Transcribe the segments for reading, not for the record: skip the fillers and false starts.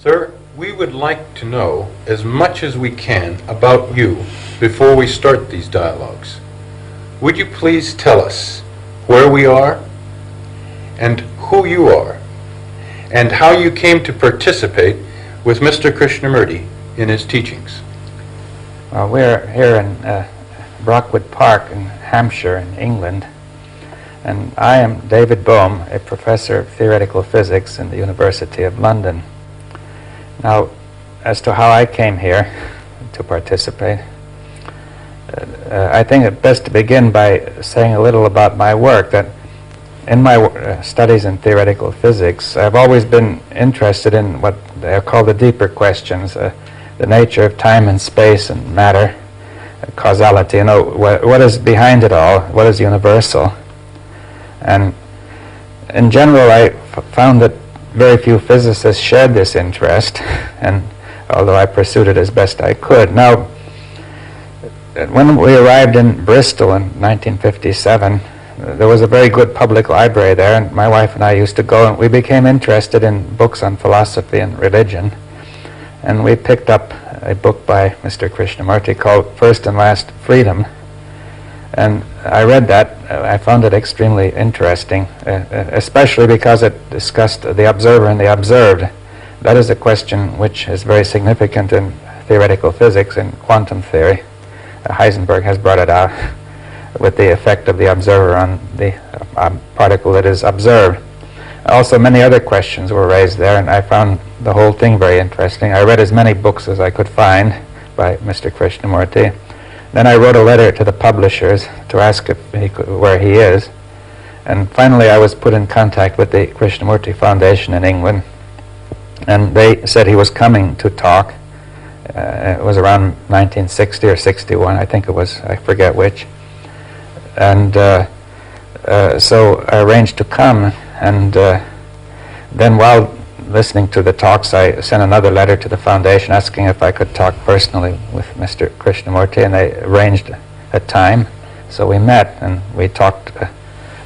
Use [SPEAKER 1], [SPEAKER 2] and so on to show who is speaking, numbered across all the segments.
[SPEAKER 1] Sir, we would like to know as much as we can about you before we start these dialogues. Would you please tell us where we are and who you are and how you came to participate with Mr. Krishnamurti in his teachings?
[SPEAKER 2] Well, we're here in Brockwood Park in Hampshire in England, and I am David Bohm, a professor of theoretical physics in the University of London. Now, as to how I came here to participate, I think it's best to begin by saying a little about my work. That in my studies in theoretical physics, I've always been interested in what they call the deeper questions, the nature of time and space and matter, causality, what is behind it all, what is universal. And in general, I found that very few physicists shared this interest, and although I pursued it as best I could. Now, when we arrived in Bristol in 1957, there was a very good public library there, and my wife and I used to go, and we became interested in books on philosophy and religion. And we picked up a book by Mr. Krishnamurti called First and Last Freedom. And I read that. I found it extremely interesting, especially because it discussed the observer and the observed. That is a question which is very significant in theoretical physics and quantum theory. Heisenberg has brought it out with the effect of the observer on the particle that is observed. Also, many other questions were raised there, and I found the whole thing very interesting. I read as many books as I could find by Mr. Krishnamurti. Then I wrote a letter to the publishers to ask if where he is. And finally, I was put in contact with the Krishnamurti Foundation in England, and they said he was coming to talk. It was around 1960 or 61, I think it was, I forget which. And so I arranged to come, and then while listening to the talks, I sent another letter to the foundation asking if I could talk personally with Mr. Krishnamurti, and they arranged a time. So we met, and we talked.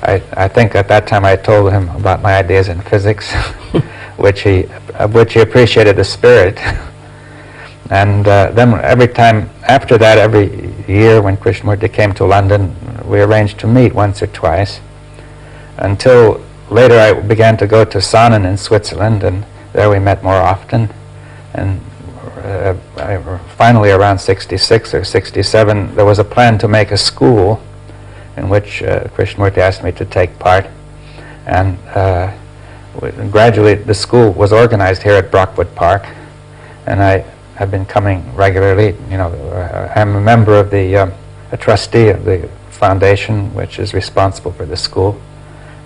[SPEAKER 2] I think at that time I told him about my ideas in physics, which he appreciated the spirit. And then every time after that, every year when Krishnamurti came to London, we arranged to meet once or twice, until later I began to go to Sonnen in Switzerland, and there we met more often. And finally around 66 or 67, there was a plan to make a school in which Krishnamurti asked me to take part. And gradually the school was organized here at Brockwood Park, and I have been coming regularly. I'm a member of a trustee of the foundation, which is responsible for the school,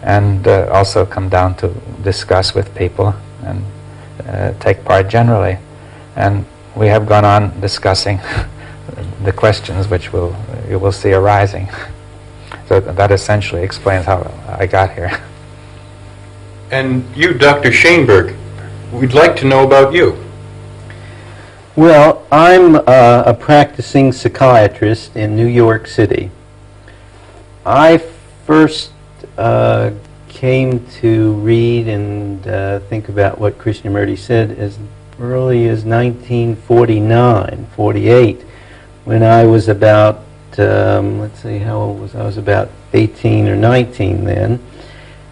[SPEAKER 2] and also come down to discuss with people and take part generally. And we have gone on discussing the questions which you will see arising. So that essentially explains how I got here.
[SPEAKER 1] And you, Dr. Shainberg, we'd like to know about you.
[SPEAKER 3] Well, I'm a practicing psychiatrist in New York City. I first came to read and think about what Krishnamurti said as early as 1949, 48, when I was about, let's see, how old was I? I was about 18 or 19 then.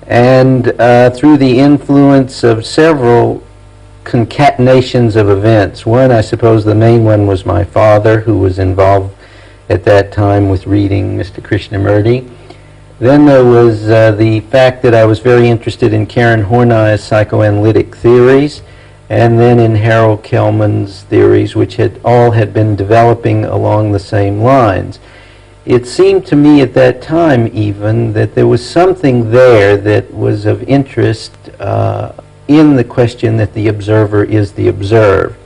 [SPEAKER 3] And through the influence of several concatenations of events. One, I suppose the main one was my father, who was involved at that time with reading Mr. Krishnamurti. Then there was the fact that I was very interested in Karen Horney's psychoanalytic theories, and then in Harold Kellman's theories, which had been developing along the same lines. It seemed to me at that time even that there was something there that was of interest in the question that the observer is the observed.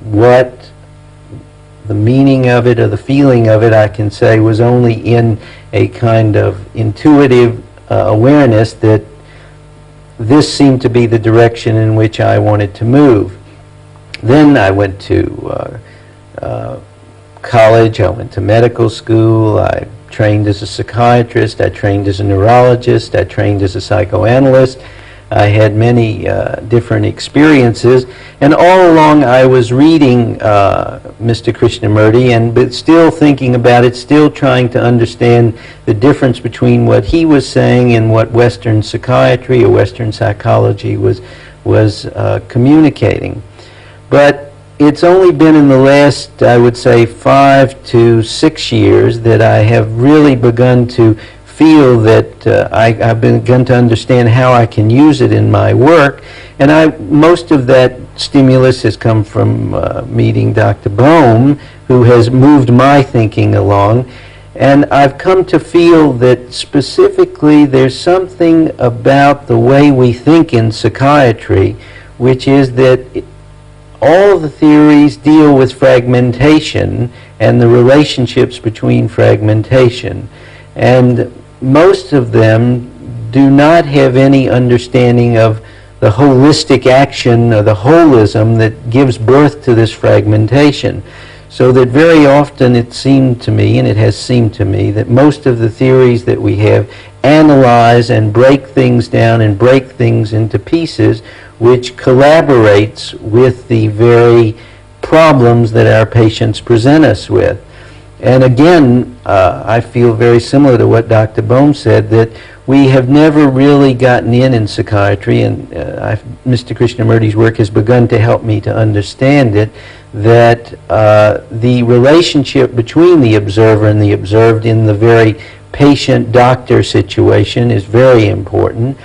[SPEAKER 3] What the meaning of it or the feeling of it, I can say, was only in a kind of intuitive awareness that this seemed to be the direction in which I wanted to move. Then I went to college, I went to medical school, I trained as a psychiatrist, I trained as a neurologist, I trained as a psychoanalyst. I had many different experiences, and all along I was reading Mr. Krishnamurti, but still thinking about it, still trying to understand the difference between what he was saying and what Western psychiatry or Western psychology was communicating. But it's only been in the last, I would say, 5 to 6 years that I have really begun to feel that I've begun to understand how I can use it in my work. And most of that stimulus has come from meeting Dr. Bohm, who has moved my thinking along. And I've come to feel that specifically there's something about the way we think in psychiatry, which is that all the theories deal with fragmentation and the relationships between fragmentation. And most of them do not have any understanding of the holistic action or the holism that gives birth to this fragmentation. So that very often it seemed to me, and it has seemed to me, that most of the theories that we have analyze and break things down and break things into pieces, which collaborates with the very problems that our patients present us with. And again, I feel very similar to what Dr. Bohm said, that we have never really gotten in psychiatry, and Mr. Krishnamurti's work has begun to help me to understand it, that the relationship between the observer and the observed in the very patient-doctor situation is very important,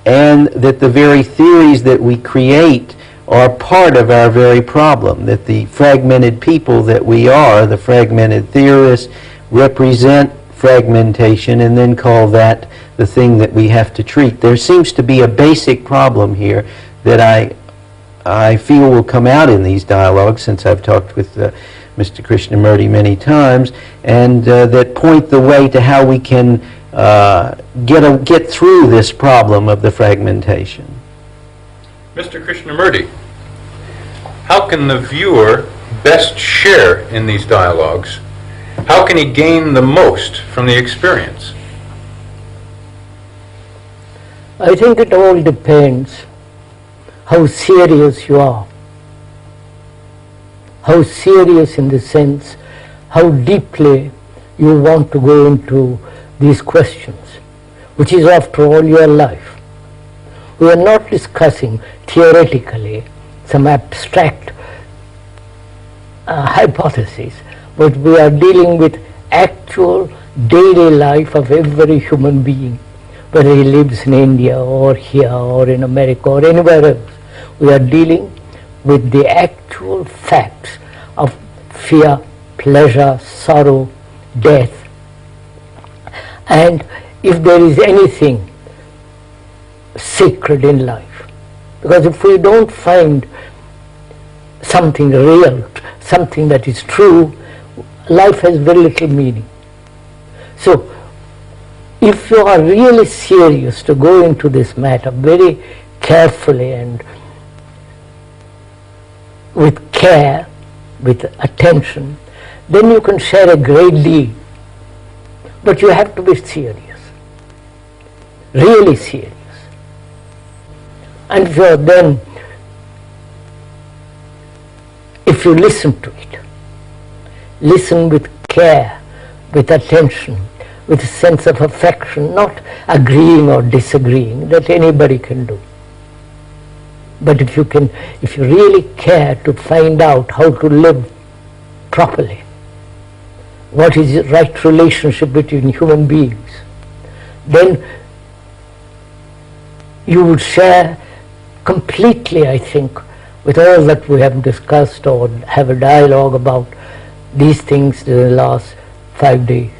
[SPEAKER 3] and that the very theories that we create are part of our very problem, that the fragmented people that we are, the fragmented theorists, represent fragmentation and then call that the thing that we have to treat. There seems to be a basic problem here that I feel will come out in these dialogues, since I've talked with Mr. Krishnamurti many times, and that point the way to how we can get through this problem of the fragmentation.
[SPEAKER 1] Mr. Krishnamurti, how can the viewer best share in these dialogues? How can he gain the most from the experience?
[SPEAKER 4] I think it all depends how serious you are. How serious in the sense, how deeply you want to go into these questions, which is after all your life. We are not discussing theoretically some abstract hypothesis, but we are dealing with actual daily life of every human being, whether he lives in India or here or in America or anywhere else. We are dealing with the actual facts of fear, pleasure, sorrow, death. And if there is anything sacred in life, because if we don't find something real, something that is true, life has very little meaning. So if you are really serious to go into this matter very carefully and with care, with attention, then you can share a great deal. But you have to be serious, really serious. And if you listen to it, listen with care, with attention, with a sense of affection, not agreeing or disagreeing, that anybody can do. But if you really care to find out how to live properly, what is the right relationship between human beings, then you would share completely, I think, with all that we have discussed or have a dialogue about these things in the last 5 days.